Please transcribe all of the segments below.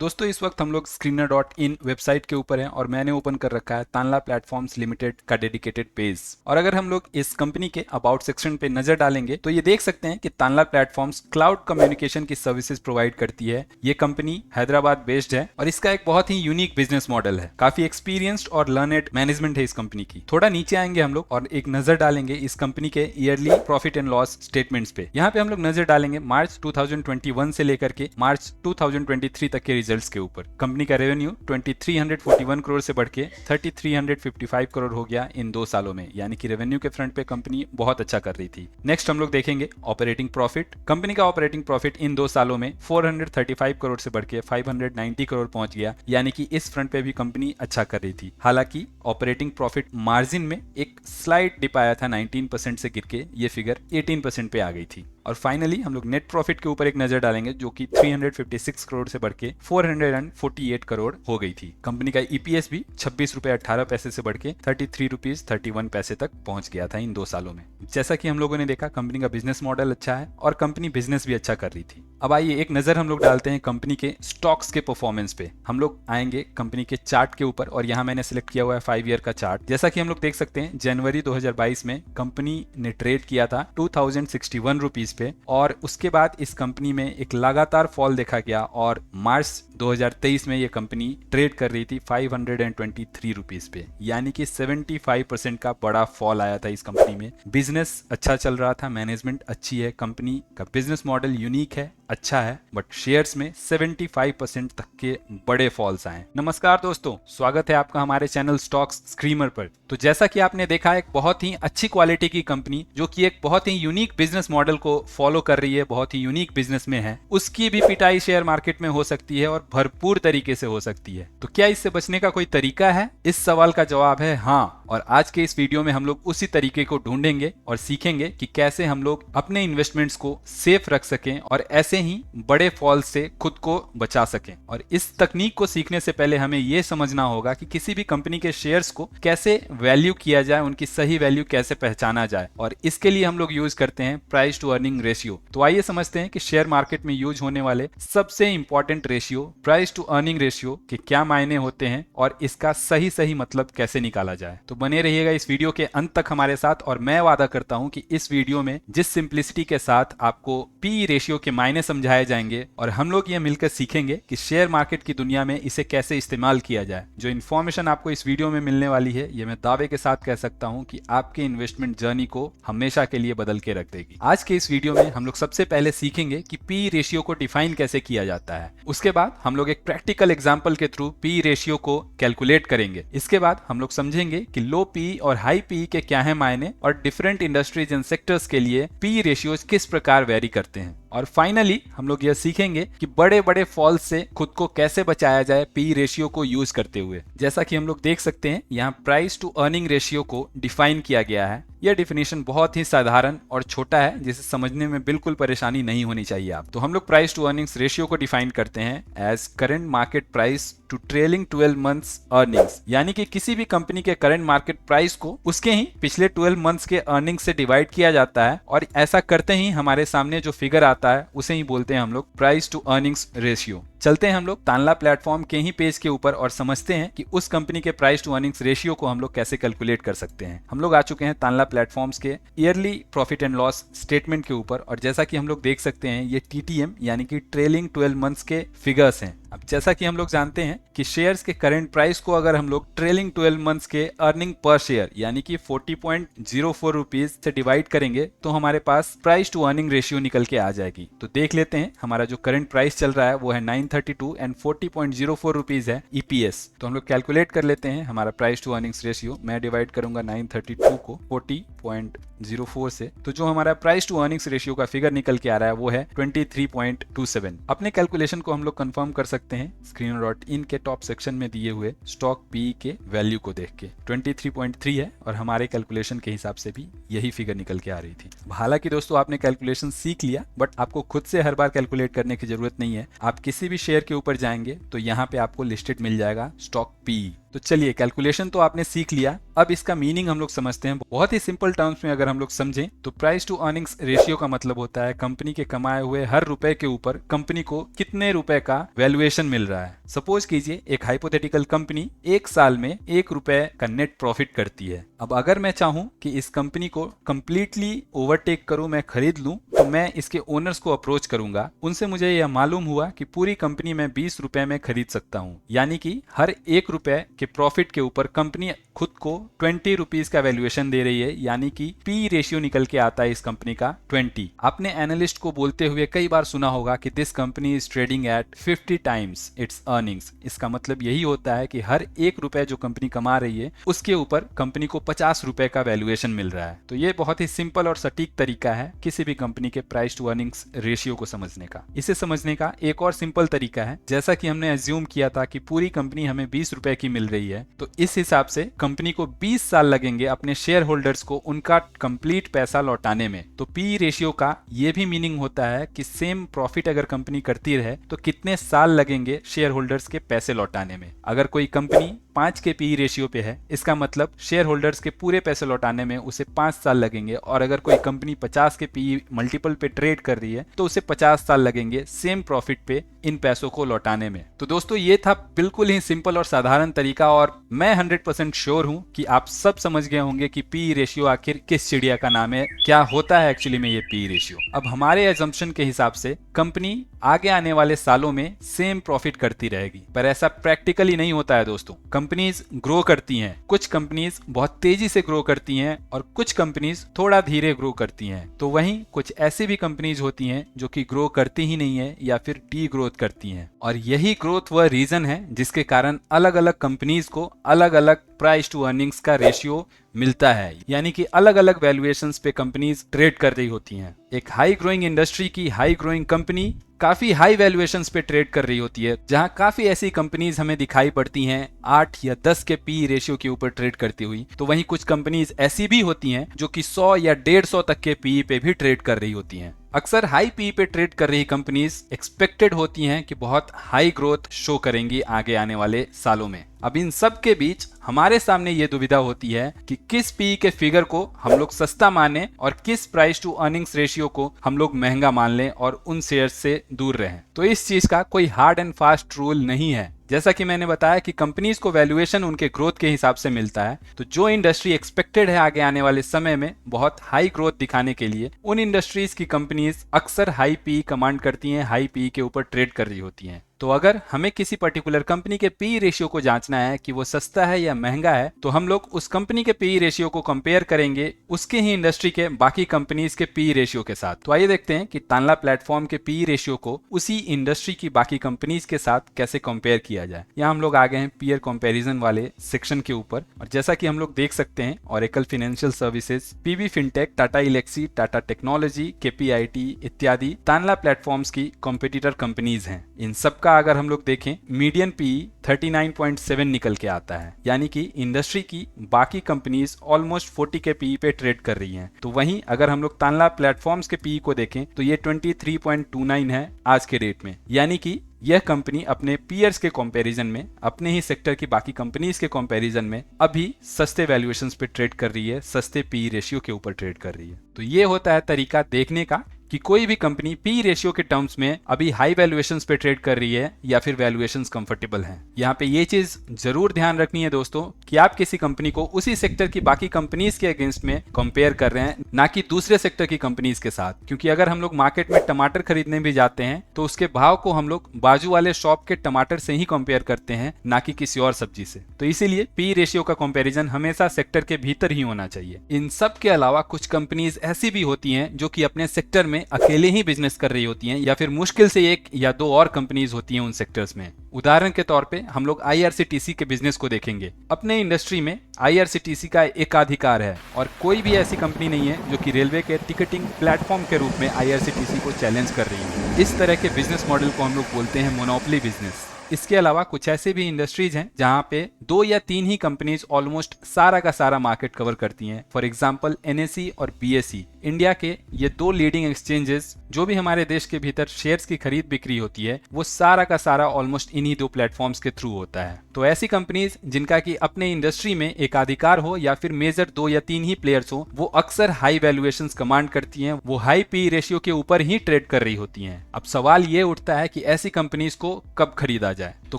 दोस्तों इस वक्त हम लोग screener.in वेबसाइट के ऊपर हैं और मैंने ओपन कर रखा है तानला प्लेटफॉर्म्स लिमिटेड का डेडिकेटेड पेज। और अगर हम लोग इस कंपनी के अबाउट सेक्शन पे नजर डालेंगे तो ये देख सकते हैं कि तानला प्लेटफॉर्म्स क्लाउड कम्युनिकेशन की सर्विसेज प्रोवाइड करती है। ये कंपनी हैदराबाद बेस्ड है और इसका एक बहुत ही यूनिक बिजनेस मॉडल है। काफी एक्सपीरियंस्ड और लर्नेड मैनेजमेंट है इस कंपनी की। थोड़ा नीचे आएंगे हम लोग और एक नजर डालेंगे इस कंपनी के yearly profit and loss statements पे। यहाँ पे हम लोग नजर डालेंगे मार्च 2021 से लेकर के मार्च 2023 तक के रिजल्ट्स के ऊपर। कंपनी का रेवेन्यू 2341 करोड़ से बढ़ के 3355 करोड़ हो गया इन 2 सालों में, यानी कि रेवेन्यू के फ्रंट पे कंपनी बहुत अच्छा कर रही थी। नेक्स्ट हम लोग देखेंगे ऑपरेटिंग प्रॉफिट। कंपनी का ऑपरेटिंग प्रॉफिट इन 2 सालों में 435 करोड़ से बढ़ के 590 करोड़ पहुंच गया, यानी कि इस फ्रंट पे भी कंपनी अच्छा कर रही थी। हालांकि ऑपरेटिंग प्रॉफिट मार्जिन में एक स्लाइड डिप आया था, 19% से गिर के ये फिगर 18% पे आ गई थी। और फाइनली हम लोग नेट प्रॉफिट के ऊपर एक नजर डालेंगे जो कि 356 करोड़ से बढ़ के 448 करोड़ हो गई थी। कंपनी का ईपीएस भी 26 रुपए 18 पैसे से बढ़ के 33 रुपीज 31 पैसे तक पहुंच गया था इन 2 सालों में। जैसा कि हम लोगों ने देखा कंपनी का बिजनेस मॉडल अच्छा है और कंपनी बिजनेस भी अच्छा कर रही थी। अब आइए एक नजर हम लोग डालते हैं कंपनी के स्टॉक्स के परफॉर्मेंस पे। हम लोग आएंगे कंपनी के चार्ट के ऊपर और यहाँ मैंने सिलेक्ट किया हुआ है 5 ईयर का चार्ट। जैसा कि हम लोग देख सकते हैं जनवरी 2022 में कंपनी ने ट्रेड किया था 2061 रुपीज पे और उसके बाद इस कंपनी में एक लगातार फॉल देखा गया और मार्च 2023 में ये कंपनी ट्रेड कर रही थी 523 रुपीज पे, यानी कि 75% का बड़ा फॉल आया था इस कंपनी में। बिजनेस अच्छा चल रहा था, मैनेजमेंट अच्छी है, कंपनी का बिजनेस मॉडल यूनिक है, अच्छा है, बट शेयर्स में 75% तक के बड़े फॉल्स आए। नमस्कार दोस्तों, स्वागत है आपका हमारे चैनल स्टॉक्स स्क्रीमर पर। तो जैसा कि आपने देखा एक बहुत ही अच्छी क्वालिटी की कंपनी जो कि एक बहुत ही यूनिक बिजनेस मॉडल को फॉलो कर रही है, बहुत ही यूनिक बिजनेस में है, उसकी भी पिटाई शेयर मार्केट में हो सकती है और भरपूर तरीके से हो सकती है। तो क्या इससे बचने का कोई तरीका है? इस सवाल का जवाब है हाँ। और आज के इस वीडियो में हम लोग उसी तरीके को ढूंढेंगे और सीखेंगे कि कैसे हम लोग अपने इन्वेस्टमेंट्स को सेफ रख सकें और ऐसे ही बड़े फॉल से खुद को बचा सकें। और इस तकनीक को सीखने से पहले हमें यह समझना होगा कि किसी भी कंपनी के शेयर्स को कैसे वैल्यू किया जाए, उनकी सही वैल्यू कैसे पहचाना जाए, और इसके लिए हम लोग यूज करते हैं प्राइस टू अर्निंग रेशियो। तो आइए समझते हैं कि शेयर मार्केट में यूज होने वाले सबसे important ratio price to earning ratio के क्या मायने होते हैं और इसका सही मतलब कैसे निकाला जाए। तो बने रहिएगा इस वीडियो के अंत तक हमारे साथ और मैं वादा करता हूं कि इस वीडियो में जिस सिंप्लिसिटी के साथ आपको पी रेशियो के मायने समझाए जाएंगे और हम लोग ये मिलकर सीखेंगे कि शेयर मार्केट की दुनिया में इसे कैसे इस्तेमाल किया जाए। जो इन्फॉर्मेशन आपको इस वीडियो में मिलने वाली है ये मैं दावे के साथ कह सकता हूं कि आपके इन्वेस्टमेंट जर्नी को हमेशा के लिए बदल के रख देगी। आज के इस वीडियो में हम लोग सबसे पहले सीखेंगे कि पी रेशियो को डिफाइन कैसे किया जाता है। उसके बाद हम लोग एक प्रैक्टिकल एग्जांपल के थ्रू पी रेशियो को कैलकुलेट करेंगे। इसके बाद हम लोग समझेंगे कि लो पी और हाई पी के क्या है मायने और डिफरेंट इंडस्ट्रीज एंड सेक्टर्स के लिए पी रेशियोज किस प्रकार वेरी करते हैं। और फाइनली हम लोग यह सीखेंगे कि बड़े बड़े फॉल से खुद को कैसे बचाया जाए पी रेशियो को यूज करते हुए। जैसा कि हम लोग देख सकते हैं यहाँ प्राइस टू अर्निंग रेशियो को डिफाइन किया गया है। यह डिफिनेशन बहुत ही साधारण और छोटा है जिसे समझने में बिल्कुल परेशानी नहीं होनी चाहिए आप। तो हम लोग प्राइस टू अर्निंग्स रेशियो को डिफाइन करते हैं as current market price to trailing 12 months earnings, यानी कि किसी भी कंपनी के करंट मार्केट प्राइस को उसके ही पिछले 12 मंथ्स के अर्निंग्स से डिवाइड किया जाता है और ऐसा करते ही हमारे सामने जो फिगर आता है उसे ही बोलते हैं हम लोग प्राइस टू अर्निंग्स रेशियो। चलते हैं हम लोग तानला प्लेटफॉर्म के ही पेज के ऊपर और समझते हैं कि उस कंपनी के प्राइस टू अर्निंग्स रेशियो को हम लोग कैसे कैलकुलेट कर सकते हैं। हम लोग आ चुके हैं तानला प्लेटफॉर्म्स के yearly profit and loss statement के ऊपर और जैसा कि हम लोग देख सकते हैं ये टीटीएम यानी कि ट्रेलिंग 12 मंथ्स के फिगर्स हैं। अब जैसा कि हम लोग जानते हैं कि शेयर्स के करंट प्राइस को अगर हम लोग ट्रेलिंग 12 मंथ्स के अर्निंग पर शेयर यानी कि 40.04 रुपीज से डिवाइड करेंगे तो हमारे पास प्राइस टू अर्निंग रेशियो निकल के आ जाएगी। तो देख लेते हैं हमारा जो करंट प्राइस चल रहा है वो है 932 एंड 40.04 रुपीज है ईपीएस। तो हम लोग कैलकुलेट कर लेते हैं हमारा प्राइस टू अर्निंग्स रेशियो। मैं डिवाइड करूंगा 932 को 40.04 से, तो जो हमारा प्राइस टू अर्निंग्स रेशियो का फिगर निकल के आ रहा है वो है 23.27। अपने कैलकुलेशन को हम लोग कंफर्म कर सकते हैं screener.in के टॉप सेक्शन में दिए हुए स्टॉक पी के वैल्यू को देख के। 23.3 है और हमारे कैलकुलेशन के हिसाब से भी यही फिगर निकल के आ रही थी। हालांकि दोस्तों आपने कैलकुलेशन सीख लिया बट आपको खुद से हर बार कैलकुलेट करने की जरूरत नहीं है। आप किसी भी शेयर के ऊपर जाएंगे तो यहाँ पे आपको लिस्टेड मिल जाएगा स्टॉक पी। तो चलिए, कैलकुलेशन तो आपने सीख लिया, अब इसका मीनिंग हम लोग समझते हैं। बहुत ही सिंपल टर्म्स में अगर हम लोग समझें तो प्राइस टू अर्निंग्स रेशियो का मतलब होता है कंपनी के कमाए हुए हर रुपए के ऊपर कंपनी को कितने रुपए का वैल्यूएशन मिल रहा है। सपोज कीजिए एक हाइपोथेटिकल कंपनी एक साल में 1 रुपए का नेट प्रॉफिट करती है। अब अगर मैं चाहूं कि इस कंपनी को कंप्लीटली ओवरटेक करूं, मैं खरीद लूं, तो मैं इसके ओनर्स को अप्रोच करूंगा। उनसे मुझे यह मालूम हुआ कि पूरी कंपनी में 20 रुपए में खरीद सकता हूं, यानी कि हर 1 रुपए के प्रॉफिट के ऊपर कंपनी खुद को 20 रुपीज का वैल्यूएशन दे रही है, यानी कि पी रेशियो निकल के आता है इस कंपनी का 20। आपने एनालिस्ट को बोलते हुए कई बार सुना होगा कि this company is trading at 50 times it's earnings. इसका मतलब यही होता है कि हर 1 रुपए जो कंपनी कमा रही है उसके ऊपर कंपनी को 50 रुपए का वैल्यूएशन मिल रहा है। तो ये बहुत ही सिंपल और सटीक तरीका है किसी भी कंपनी के प्राइस टू अर्निंग्स रेशियो को समझने का। इसे समझने का एक और सिंपल तरीका है, जैसा कि हमने अज्यूम किया था कि पूरी कंपनी हमें 20 रुपए की मिल रही है, तो इस हिसाब से कंपनी को 20 साल लगेंगे अपने शेयर होल्डर्स को उनका कंप्लीट पैसा लौटाने में। तो पी रेशियो का ये भी मीनिंग होता है कि सेम प्रॉफिट अगर कंपनी करती रहे तो कितने साल लगेंगे शेयर होल्डर्स के पैसे लौटाने में। अगर कोई कंपनी 5 के पी रेशियो पे है, इसका मतलब शेयर होल्डर्स के पूरे पैसे लौटाने में उसे 5 साल लगेंगे। और अगर कोई कंपनी 50 के पी मल्टीपल पे ट्रेड कर रही है तो उसे 50 साल लगेंगे सेम प्रॉफिट पे इन पैसों को लौटाने में। तो दोस्तों, ये था बिल्कुल ही सिंपल और साधारण तरीका, और मैं 100% श्योर हूं कि आप सब समझ गए होंगे कि पी रेशियो आखिर किस चिड़िया का नाम है, क्या होता है एक्चुअली में ये पी रेशियो। अब हमारे एजम्पशन के हिसाब से कंपनी आगे आने वाले सालों में सेम प्रॉफिट करती रहेगी, पर ऐसा प्रैक्टिकली नहीं होता है दोस्तों। कंपनीज ग्रो करती हैं, कुछ कंपनीज बहुत तेजी से ग्रो करती हैं और कुछ कंपनीज थोड़ा धीरे ग्रो करती हैं। तो वहीं कुछ ऐसी भी कंपनीज होती हैं जो कि ग्रो करती ही नहीं है या फिर डी ग्रोथ करती हैं, और यही ग्रोथ वह रीजन है जिसके कारण अलग अलग कंपनीज को अलग अलग प्राइस टू अर्निंग्स का रेशियो मिलता है, यानी कि अलग अलग वैल्यूएशंस पे कंपनीज ट्रेड कर रही होती हैं। एक हाई ग्रोइंग इंडस्ट्री की हाई ग्रोइंग कंपनी काफी हाई वैल्यूएशंस पे ट्रेड कर रही होती है, जहां काफी ऐसी कंपनीज हमें दिखाई पड़ती हैं 8 या 10 के पी रेशियो के ऊपर ट्रेड करती हुई। तो वहीं कुछ कंपनीज ऐसी भी होती हैं जो कि 100 या 150 तक के पी पे भी ट्रेड कर रही होती हैं। अक्सर हाई पी पे ट्रेड कर रही कंपनीज एक्सपेक्टेड होती हैं कि बहुत हाई ग्रोथ शो करेंगी आगे आने वाले सालों में। अब इन सब के बीच हमारे सामने ये दुविधा होती है कि किस पी के फिगर को हम लोग सस्ता माने और किस प्राइस टू अर्निंग्स रेशियो को हम लोग महंगा मान लें और उन शेयर्स से दूर रहें। तो इस चीज का कोई हार्ड एंड फास्ट रूल नहीं है। जैसा कि मैंने बताया कि कंपनीज को वैल्यूएशन उनके ग्रोथ के हिसाब से मिलता है, तो जो इंडस्ट्री एक्सपेक्टेड है आगे आने वाले समय में बहुत हाई ग्रोथ दिखाने के लिए, उन इंडस्ट्रीज की कंपनीज अक्सर हाई पी कमांड करती हैं, हाई पी के ऊपर ट्रेड कर रही होती हैं। तो अगर हमें किसी पर्टिकुलर कंपनी के पी रेशियो को जांचना है कि वो सस्ता है या महंगा है, तो हम लोग उस कंपनी के पी रेशियो को कंपेयर करेंगे उसके ही इंडस्ट्री के बाकी कंपनीज के पी रेशियो के साथ। तो आइए देखते हैं कि तानला प्लेटफॉर्म के पी रेशियो को उसी इंडस्ट्री की बाकी कंपनीज के साथ कैसे कंपेयर किया जाए। यहाँ हम लोग आ गए हैं पीयर कंपैरिजन वाले सेक्शन के ऊपर, और जैसा कि हम लोग देख सकते हैं Oracle financial services, PV fintech, Tata Elxsi, Tata technology, KPIT इत्यादि तानला प्लेटफॉर्म्स की कॉम्पिटिटर कंपनीज हैं। इन सब का अगर हम लोग देखें मीडियन पी 39.7 निकल के आता है, यानी कि इंडस्ट्री की बाकी कंपनीज ऑलमोस्ट 40 के पी पे ट्रेड कर रही हैं। तो वहीं अगर हम लोग तानला प्लेटफॉर्म्स के पी को देखें तो ये 23.29 है आज के रेट में, यानी कि यह कंपनी अपने पीयर्स के कंपैरिजन में, अपने ही सेक्टर की बाकी कंपनीज के कंपैरिजन में अभी सस्ते वैल्यूएशंस पे ट्रेड कर रही है, सस्ते पी रेशियो के ऊपर ट्रेड कर रही है। तो ये होता है तरीका देखने का कि कोई भी कंपनी पी रेशियो के टर्म्स में अभी हाई वैल्यूएशंस पे ट्रेड कर रही है या फिर वैल्यूएशंस कंफर्टेबल हैं। यहाँ पे ये चीज जरूर ध्यान रखनी है दोस्तों कि आप किसी कंपनी को उसी सेक्टर की बाकी कंपनीज के अगेंस्ट में कंपेयर कर रहे हैं, ना कि दूसरे सेक्टर की कंपनीज के साथ। क्योंकि अगर हम लोग मार्केट में टमाटर खरीदने भी जाते हैं तो उसके भाव को हम लोग बाजू वाले शॉप के टमाटर से ही कंपेयर करते हैं, ना कि किसी और सब्जी से। तो इसीलिए पी रेशियो का कंपैरिजन हमेशा सेक्टर के भीतर ही होना चाहिए। इन सब के अलावा कुछ कंपनीज ऐसी भी होती हैं जो कि अपने सेक्टर में अकेले ही बिजनेस कर रही होती हैं, या फिर मुश्किल से 1 या 2 और कंपनीज होती हैं उन सेक्टर्स में। उदाहरण के तौर पे हम लोग आईआरसीटीसी के बिजनेस को देखेंगे। अपने इंडस्ट्री में आईआरसीटीसी का एकाधिकार है और कोई भी ऐसी कंपनी नहीं है जो कि रेलवे के टिकटिंग प्लेटफॉर्म के रूप में आईआरसीटीसी को चैलेंज कर रही है। इस तरह के बिजनेस मॉडल को हम लोग बोलते हैं मोनोपोली बिजनेस। इसके अलावा कुछ ऐसे भी इंडस्ट्रीज हैं जहां पे 2 या 3 ही कंपनीज ऑलमोस्ट सारा का सारा मार्केट कवर करती हैं। फॉर एग्जांपल NSE और BSE, इंडिया के ये 2 लीडिंग एक्सचेंजेस जो भी हमारे देश के भीतर शेयर्स की खरीद बिक्री होती है वो सारा का सारा ऑलमोस्ट इन्हीं 2 प्लेटफॉर्म्स के थ्रू होता है। तो ऐसी कंपनीज जिनका कि अपने इंडस्ट्री में एकाधिकार हो या फिर मेजर 2 या 3 ही प्लेयर्स हो, वो अक्सर हाई वैल्यूएशंस कमांड करती हैं, वो हाई पी रेशियो के ऊपर ही ट्रेड कर रही होती हैं। अब सवाल ये उठता है कि ऐसी कंपनीज को कब खरीदा जाए। तो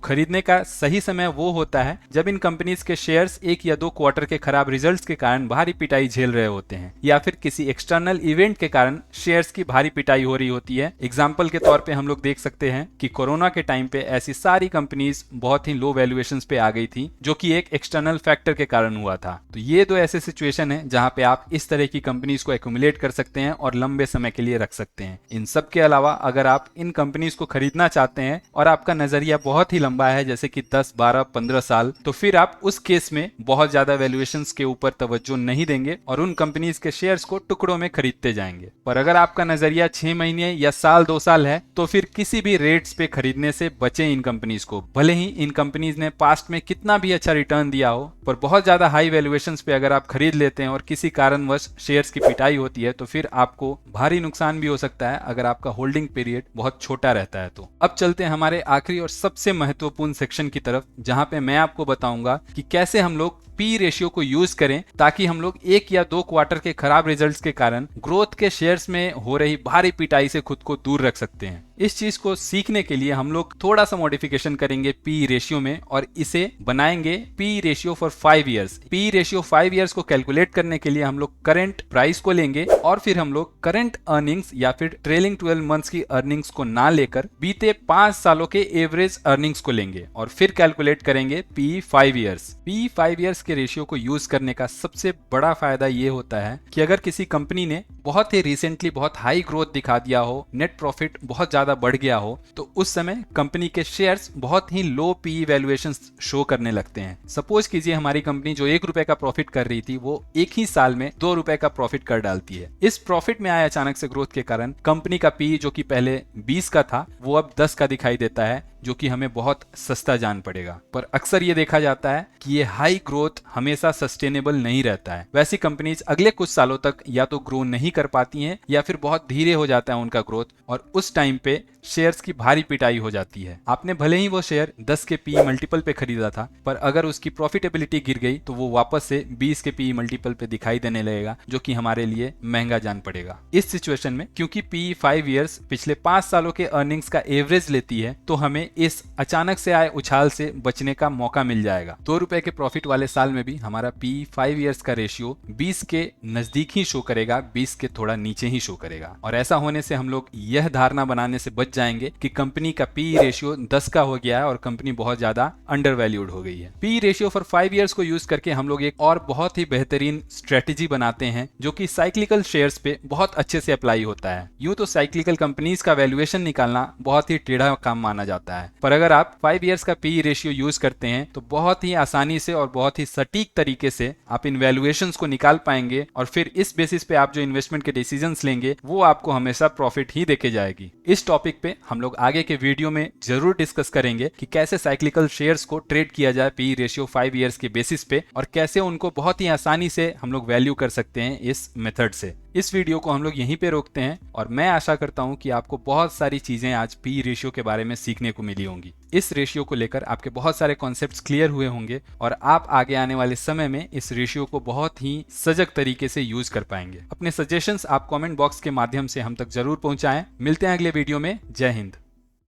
खरीदने का सही समय वो होता है जब इन कंपनीज के शेयर्स 1 या 2 क्वार्टर के खराब रिजल्ट्स के कारण भारी पिटाई झेल रहे होते हैं या फिर किसी एक्सटर्नल इवेंट के कारण शेयर्स की भारी पिटाई हो रही होती है। एग्जाम्पल के तौर पे हम लोग देख सकते हैं कि कोरोना के टाइम पे ऐसी सारी कंपनीज बहुत ही लो वैल्यूएशंस पे आ गई थी, जो कि एक एक्सटर्नल फैक्टर के कारण हुआ था। तो ये 2 ऐसे सिचुएशन है जहां पे आप इस तरह की कंपनीज को एक्यूमुलेट कर सकते हैं और लंबे समय के लिए रख सकते हैं। इन सब के अलावा अगर आप इन कंपनीज को खरीदना चाहते हैं और आपका नजरिया बहुत ही लंबा है, जैसे कि 10, 12, 15 साल, तो फिर आप उस केस में बहुत ज्यादा वैल्यूएशंस के ऊपर तवज्जो नहीं देंगे और उन कंपनीज के शेयर्स को टुकड़ों में खरीदते जाएंगे। पर अगर आपका नजरिया 6 महीने या साल 2 साल है तो फिर किसी भी रेट्स पे खरीदने से बचें इन कंपनीज को। भले ही इन कंपनीज ने पास्ट में कितना भी अच्छा रिटर्न दिया हो, पर बहुत ज्यादा हाई वैल्यूएशंस पे अगर आप खरीद लेते हैं और किसी कारणवश शेयर्स की पिटाई होती है तो फिर आपको भारी नुकसान भी हो सकता है अगर आपका होल्डिंग पीरियड बहुत छोटा रहता है। तो अब चलते हैं हमारे आखिरी और सबसे महत्वपूर्ण सेक्शन की तरफ, जहां पे मैं आपको बताऊंगा कि कैसे हम लोग पी रेशियो को यूज करें ताकि हम लोग 1 या 2 क्वार्टर के खराब रिजल्ट्स के कारण ग्रोथ के शेयर्स में हो रही भारी पिटाई से खुद को दूर रख सकते हैं। इस चीज को सीखने के लिए हम लोग थोड़ा सा मॉडिफिकेशन करेंगे पी रेशियो में और इसे बनाएंगे P ratio for 5 years. P ratio 5 years को कैलकुलेट करने के लिए हम लोग करंट प्राइस को लेंगे और फिर हम लोग करंट अर्निंग्स या फिर ट्रेलिंग 12 मंथ्स की अर्निंग्स को ना लेकर बीते 5 सालों के एवरेज अर्निंग्स को लेंगे और फिर कैलकुलेट करेंगे पी 5 इयर्स। पी 5 इयर्स के रेशियो को यूज करने का सबसे बड़ा फायदा ये होता है कि अगर किसी कंपनी ने बहुत ही रिसेंटली बहुत हाई ग्रोथ दिखा दिया हो, नेट प्रॉफिट बहुत ज्यादा बढ़ गया हो, तो उस समय कंपनी के शेयर्स बहुत ही लो पी वैल्यूएशन शो करने लगते हैं। सपोज कीजिए हमारी कंपनी जो 1 रुपए का प्रॉफिट कर रही थी वो एक ही साल में 2 रुपए का प्रॉफिट कर डालती है। इस प्रॉफिट में आए अचानक से ग्रोथ के कारण कंपनी का पी जो कि पहले 20 का था वो अब 10 का दिखाई देता है, जो कि हमें बहुत सस्ता जान पड़ेगा। पर अक्सर ये देखा जाता है कि ये हाई ग्रोथ हमेशा सस्टेनेबल नहीं रहता है। वैसी कंपनीज अगले कुछ सालों तक या तो ग्रो नहीं कर पाती हैं या फिर बहुत धीरे हो जाता है उनका ग्रोथ और उस टाइम पे शेयर्स की भारी पिटाई हो जाती है। आपने भले ही वो शेयर 10 के पी मल्टीपल पे खरीदा था, पर अगर उसकी प्रॉफिटेबिलिटी गिर गई तो वो वापस से 20 के पी मल्टीपल पे दिखाई देने लगेगा, जो कि हमारे लिए महंगा जान पड़ेगा। इस सिचुएशन में क्योंकि पी 5 इयर्स पिछले 5 सालों के अर्निंग्स का एवरेज लेती है, तो हमें इस अचानक से आए उछाल से बचने का मौका मिल जाएगा। 2 रुपए के प्रॉफिट वाले साल में भी हमारा पी 5 इयर्स का रेशियो 20 के नजदीक ही शो करेगा, 20 के थोड़ा नीचे ही शो करेगा। और ऐसा होने से हम लोग यह धारणा बनाने से बच जाएंगे कि कंपनी का पी रेशियो 10 का हो गया है और कंपनी बहुत ज्यादा अंडर वैल्यूड हो गई है। पी रेशियो फॉर 5 इयर्स को यूज करके हम लोग एक और बहुत ही बेहतरीन स्ट्रेटेजी बनाते हैं जो कि साइक्लिकल शेयर्स पे बहुत अच्छे से अप्लाई होता है। यूं तो साइक्लिकल कंपनीज का वैल्यूएशन निकालना बहुत ही टेढ़ा काम माना जाता है, पर अगर आप 5 इयर्स का पी रेशियो यूज करते हैं तो बहुत ही आसानी से और बहुत ही सटीक तरीके से आप इन वैल्यूएशंस को निकाल पाएंगे और फिर इस बेसिस पे आप जो इन्वेस्टमेंट के डिसीजंस लेंगे वो आपको हमेशा प्रॉफिट ही देके जाएगी। इस टॉपिक पे हम लोग आगे के वीडियो में जरूर डिस्कस करेंगे कि कैसे साइक्लिकल शेयर्स को ट्रेड किया जाए पी रेशियो 5 इयर्स के बेसिस पे और कैसे उनको बहुत ही आसानी से हम लोग वैल्यू कर सकते हैं इस मेथड से। इस वीडियो को हम लोग यहीं पे रोकते हैं और मैं आशा करता हूं कि आपको बहुत सारी चीजें आज पी रेशियो के बारे में सीखने को मिली होंगी। इस रेशियो को लेकर आपके बहुत सारे कॉन्सेप्ट्स क्लियर हुए होंगे और आप आगे आने वाले समय में इस रेशियो को बहुत ही सजग तरीके से यूज कर पाएंगे। अपने सजेशंस आप कमेंट बॉक्स के माध्यम से हम तक जरूर पहुंचाएं। मिलते हैं अगले वीडियो में। जय हिंद।